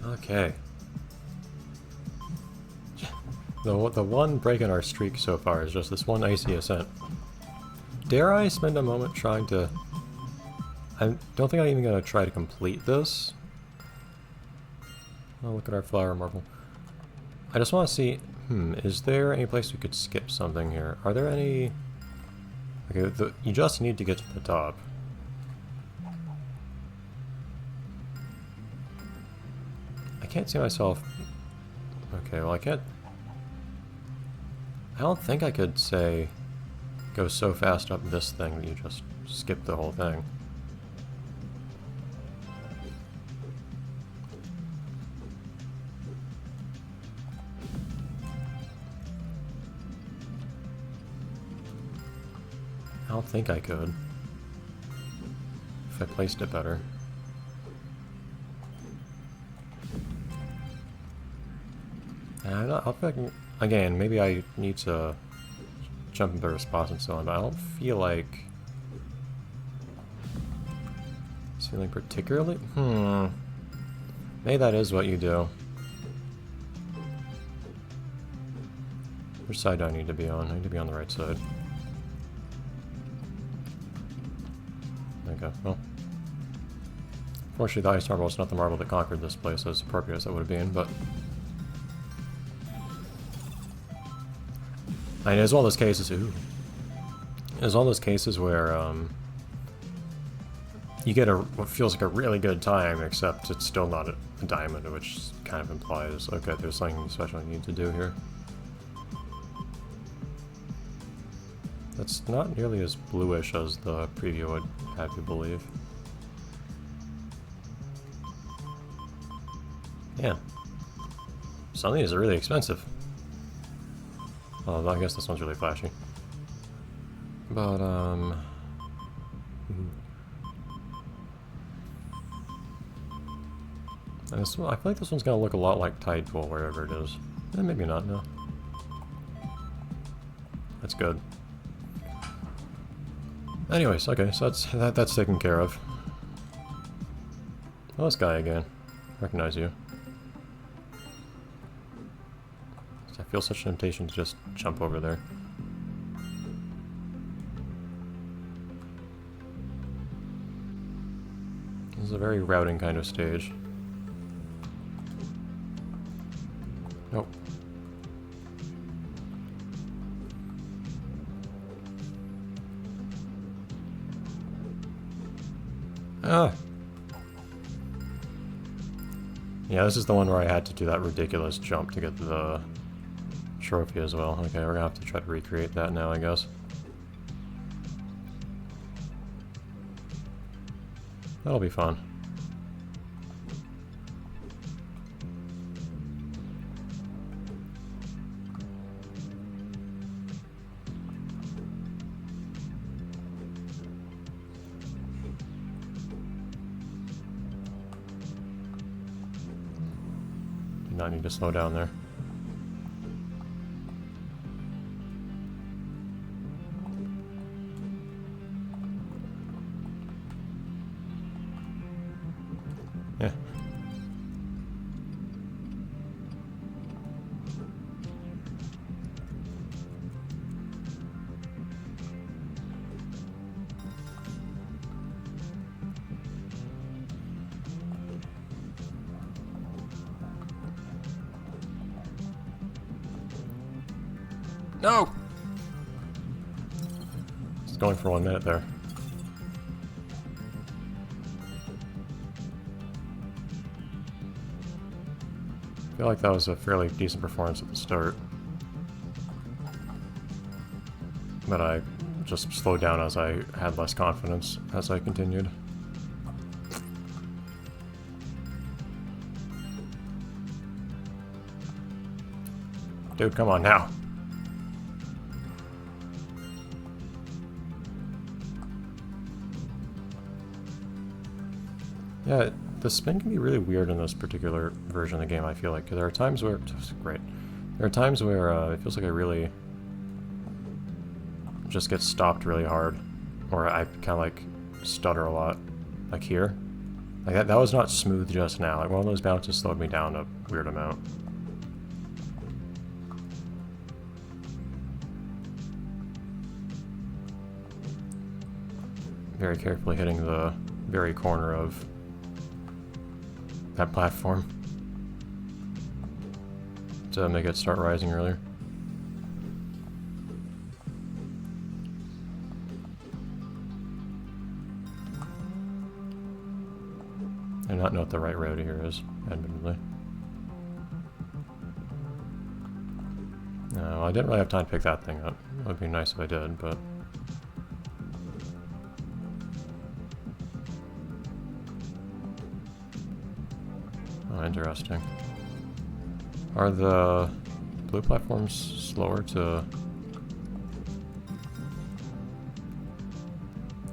Okay. The one break in our streak so far is just this one icy ascent. Dare I spend a moment trying to... I don't think I'm even going to try to complete this. Oh, look at our flower marble. I just want to see... is there any place we could skip something here? Are there any... Okay, you just need to get to the top. I can't see myself... Okay, well I can't... I don't think I could say... go so fast up this thing that you just skip the whole thing. I don't think I could. If I placed it better. I think, again, maybe I need to jump in better spots and so on, but I don't feel like it's feeling particularly... Maybe that is what you do. Which side do I need to be on? I need to be on the right side. Okay, well. Fortunately, the ice marble is not the marble that conquered this place, as appropriate as that would have been, but... I mean, there's one of those cases, there's one of those cases where, you get what feels like a really good time, except it's still not a diamond, which kind of implies, okay, there's something special I need to do here. That's not nearly as bluish as the preview would have you believe. Yeah. Some of these are really expensive. Oh, I guess this one's really flashy. But, and this one, I feel like this one's gonna look a lot like Tide Pool, wherever it is. Maybe not, no. That's good. Anyways, okay, so that's taken care of. Oh, this guy again. Recognize you. I feel such a temptation to just jump over there. This is a very routing kind of stage. Nope. Ah! Yeah, this is the one where I had to do that ridiculous jump to get the trophy as well. Okay, we're gonna have to try to recreate that now, I guess. That'll be fun. Do not need to slow down there. Yeah. No! It's going for 1 minute there. I feel like that was a fairly decent performance at the start. But I just slowed down as I had less confidence as I continued. Dude, come on now. Yeah, the spin can be really weird in this particular version of the game, I feel like. There are times where... Great. There are times where it feels like I really just get stopped really hard. Or I kind of like stutter a lot. Like here. Like that was not smooth just now. Like one of those bounces slowed me down a weird amount. Very carefully hitting the very corner of that platform to make it start rising earlier. I do not know what the right road here is, admittedly. No, I didn't really have time to pick that thing up. It would be nice if I did, but... Oh, interesting. Are the blue platforms slower to...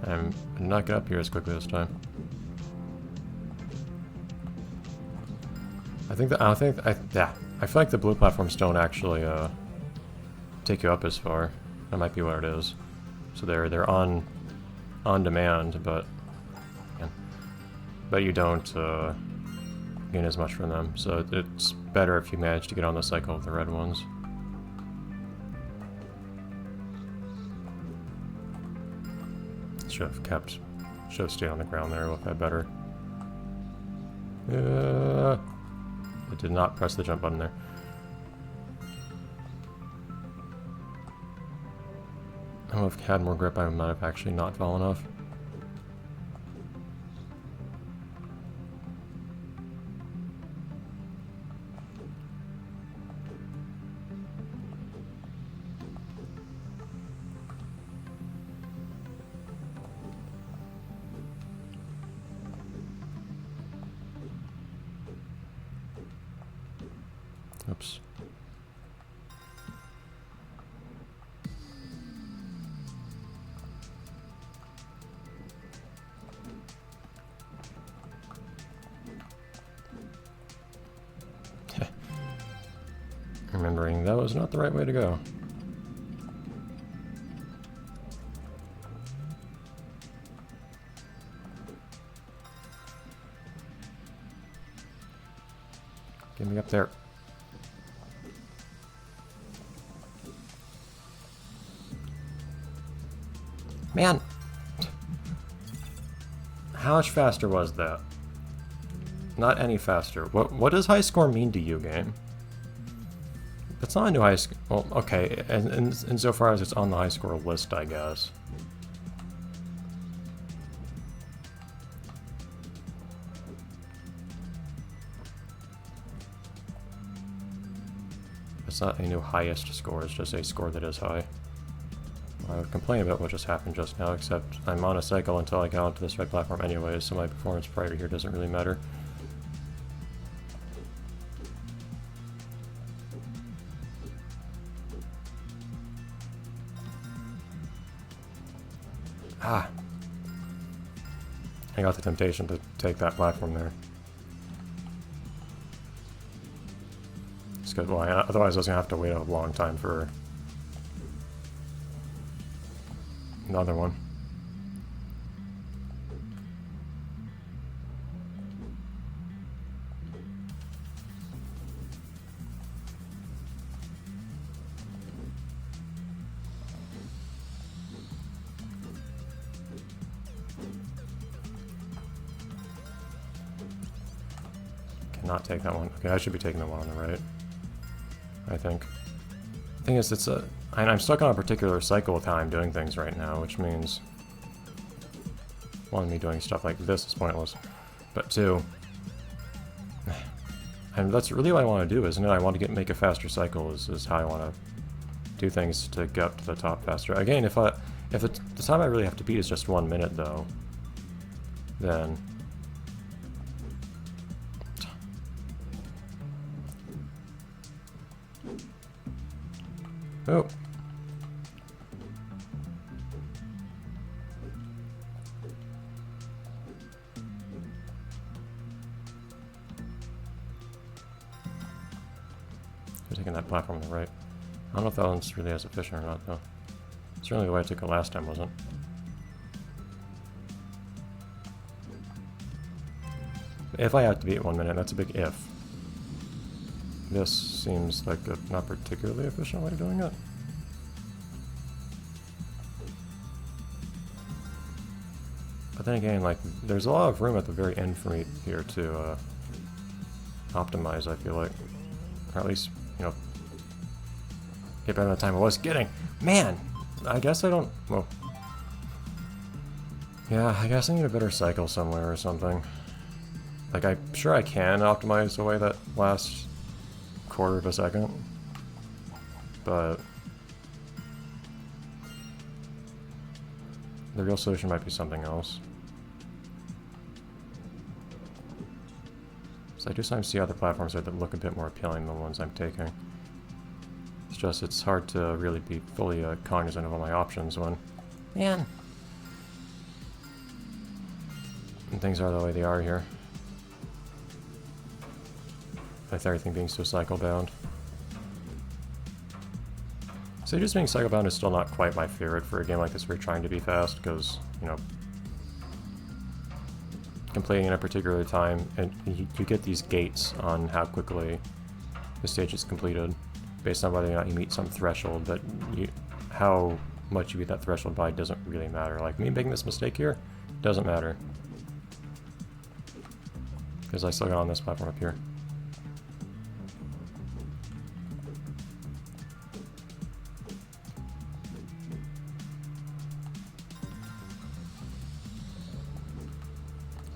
I did not get up here as quickly this time. I feel like the blue platforms don't actually take you up as far. That might be what it is. So they're on demand, but you don't gain as much from them. So it's better if you manage to get on the cycle of the red ones. Should have stayed on the ground there. Looked better. I did not press the jump button there. Oh, if I had more grip, I might have actually not fallen off. Oops. Remembering that was not the right way to go. Get me up there. Man! How much faster was that? Not any faster. What does high score mean to you, game? It's not a new high score. Well, okay, and insofar as it's on the high score list, I guess. It's not a new highest score, it's just a score that is high. I would complain about what just happened just now, except I'm on a cycle until I get onto this red platform anyways, so my performance prior here doesn't really matter. Ah! I got the temptation to take that platform there. It's good. Well, otherwise I was going to have to wait a long time for another one. Cannot take that one. Okay, I should be taking the one on the right, I think. The thing is, I'm stuck on a particular cycle with how I'm doing things right now, which means, one, me doing stuff like this is pointless, but two, and that's really what I want to do, isn't it? I want to make a faster cycle is how I want to do things to get up to the top faster. Again, if the time I really have to beat is just 1 minute, though, then... Oh. You're taking that platform on the right. I don't know if that one's really as efficient or not, though. Certainly the way I took it last time wasn't. if I have to beat 1 minute, that's a big if. This seems like a not particularly efficient way of doing it. But then again, like, there's a lot of room at the very end for me here to optimize, I feel like. Or at least, you know, get better than the time I was getting. Man! I guess I don't... Well... Yeah, I guess I need a better cycle somewhere or something. Like, I'm sure I can optimize away that last quarter of a second. But... the real solution might be something else. So I do sometimes see other platforms there that look a bit more appealing than the ones I'm taking. It's just, it's hard to really be fully cognizant of all my options when... Man! And things are the way they are here. With everything being so cycle-bound. So just being cycle-bound is still not quite my favorite for a game like this where you're trying to be fast, because, you know, completing in a particular time, and you get these gates on how quickly the stage is completed, based on whether or not you meet some threshold, but how much you beat that threshold by doesn't really matter. Like, me making this mistake here, doesn't matter. Because I still got on this platform up here.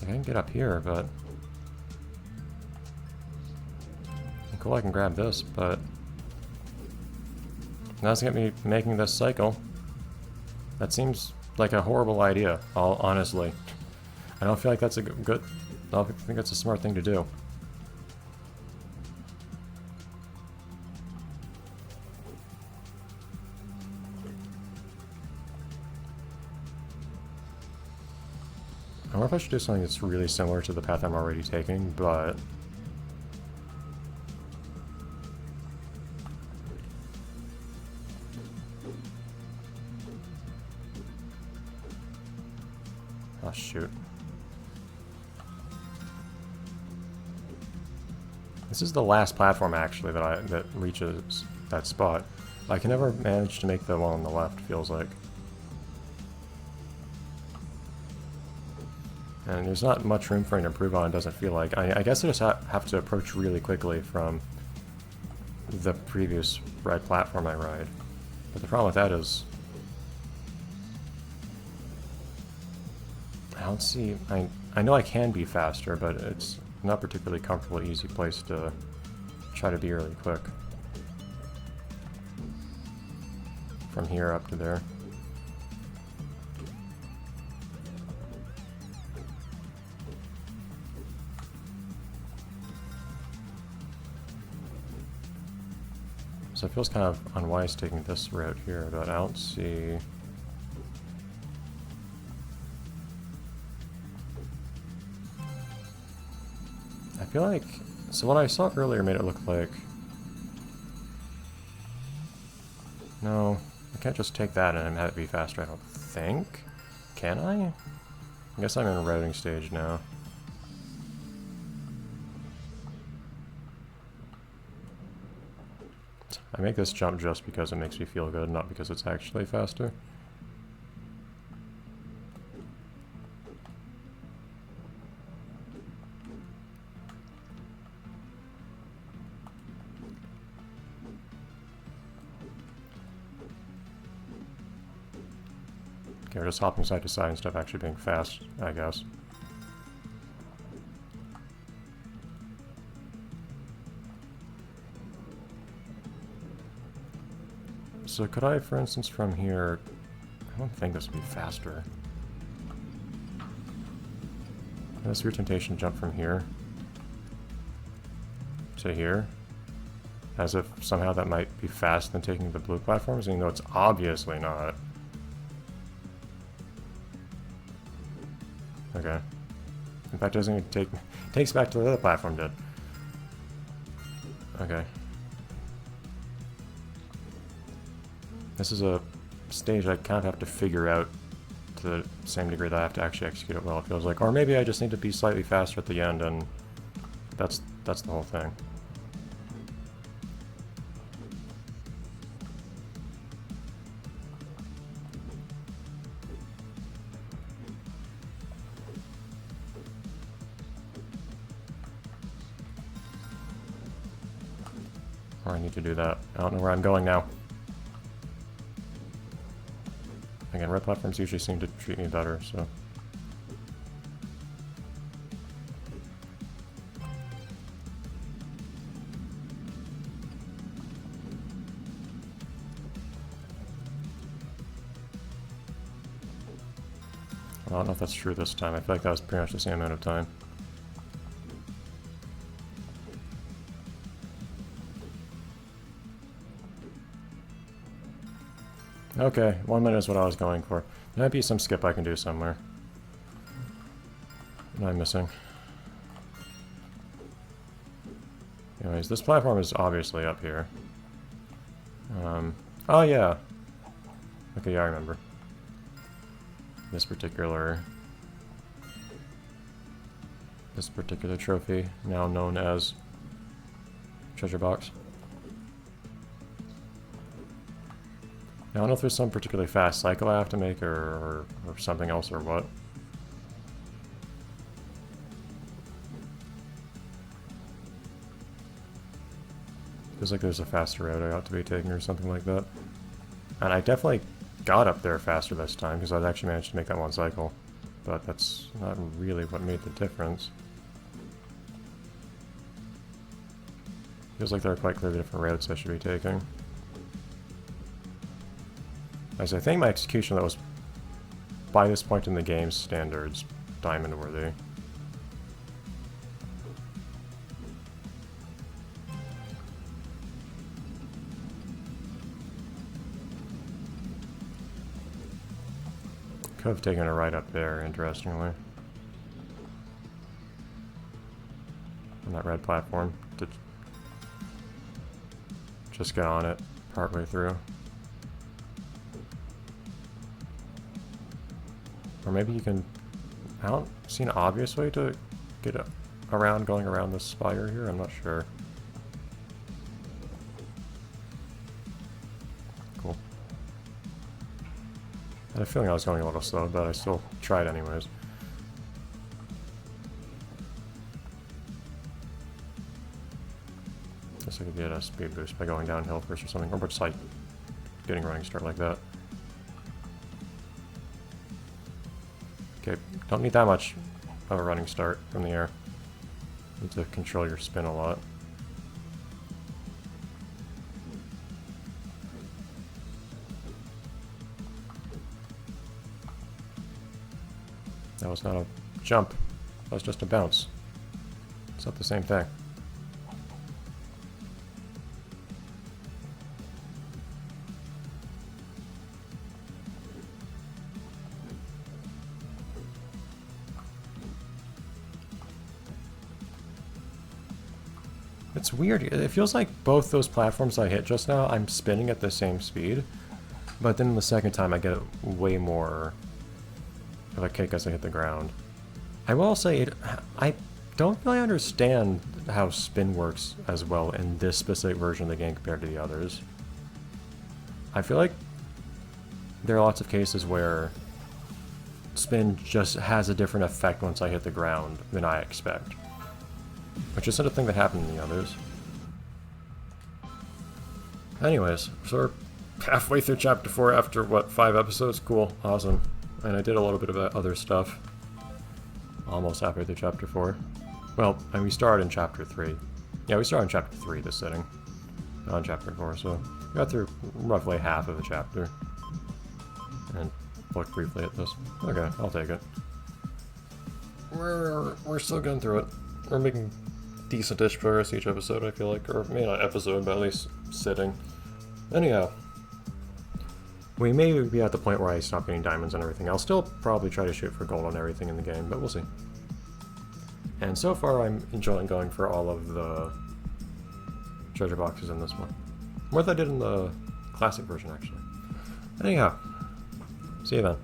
I can get up here, but... cool, I can grab this, but... that's gonna get me making this cycle. That seems like a horrible idea, honestly. I don't feel like that's a good... I don't think that's a smart thing to do. I wonder if I should do something that's really similar to the path I'm already taking, but... oh, shoot. This is the last platform, actually, that reaches that spot. I can never manage to make the one on the left, feels like. And there's not much room for me to improve on, it doesn't feel like. I guess I just have to approach really quickly from the previous red platform I ride. But the problem with that is... I don't see... I know I can be faster, but it's not particularly comfortable, easy place to try to be really quick. From here up to there. So it feels kind of unwise taking this route here, but I don't see... I feel like... so what I saw earlier made it look like... no, I can't just take that and have it be faster, I don't think. Can I? I guess I'm in a routing stage now. I make this jump just because it makes me feel good, not because it's actually faster. Okay, we're just hopping side to side instead of actually being fast, I guess. So could I, for instance, from here... I don't think this would be faster. This weird temptation to jump from here to here, as if somehow that might be faster than taking the blue platforms, even though it's obviously not. Okay. In fact, it doesn't even take... takes back to the other platform did. Okay. This is a stage I kind of have to figure out to to the same degree that I have to actually execute it well, it feels like. Or maybe I just need to be slightly faster at the end, and that's the whole thing. Or I need to do that. I don't know where I'm going now. Again, red platforms usually seem to treat me better, so... I don't know if that's true this time. I feel like that was pretty much the same amount of time. Okay, 1 minute is what I was going for. There might be some skip I can do somewhere. What am I missing? Anyways, this platform is obviously up here. Oh yeah. Okay, yeah, I remember. This particular trophy, now known as treasure box. I don't know if there's some particularly fast cycle I have to make or something else or what. Feels like there's a faster route I ought to be taking or something like that. And I definitely got up there faster this time because I actually managed to make that one cycle. But that's not really what made the difference. Feels like there are quite clearly different routes I should be taking. As I think my execution that was, by this point in the game's standards, diamond worthy. Could have taken a right up there, interestingly. On that red platform. To just get on it partway through. Or maybe you can... I don't see an obvious way to get around going around this spire here. I'm not sure. Cool. I had a feeling I was going a little slow, but I still tried anyways. Guess I could get a speed boost by going downhill first or something, or just like getting a running start like that. Okay, don't need that much of a running start from the air. Need to control your spin a lot. That was not a jump. That was just a bounce. It's not the same thing. It's weird. It feels like both those platforms I hit just now, I'm spinning at the same speed. But then the second time I get way more of a kick as I hit the ground. I will say, I don't really understand how spin works as well in this specific version of the game compared to the others. I feel like there are lots of cases where spin just has a different effect once I hit the ground than I expect. Which isn't a thing that happened in the others. Anyways, so we're halfway through Chapter 4 after, what, 5 episodes? Cool, awesome. And I did a little bit of other stuff. Almost halfway through Chapter 4. Well, and we started in Chapter 3. Yeah, we started in Chapter 3 this sitting. Not in Chapter 4, so we got through roughly half of the chapter. And looked briefly at this. Okay, I'll take it. We're still going through it. We're making decent-ish progress each episode, I feel like. Or maybe not episode, but at least sitting. Anyhow. We may be at the point where I stop getting diamonds and everything. I'll still probably try to shoot for gold on everything in the game, but we'll see. And so far, I'm enjoying going for all of the treasure boxes in this one. More than I did in the classic version, actually. Anyhow, see you then.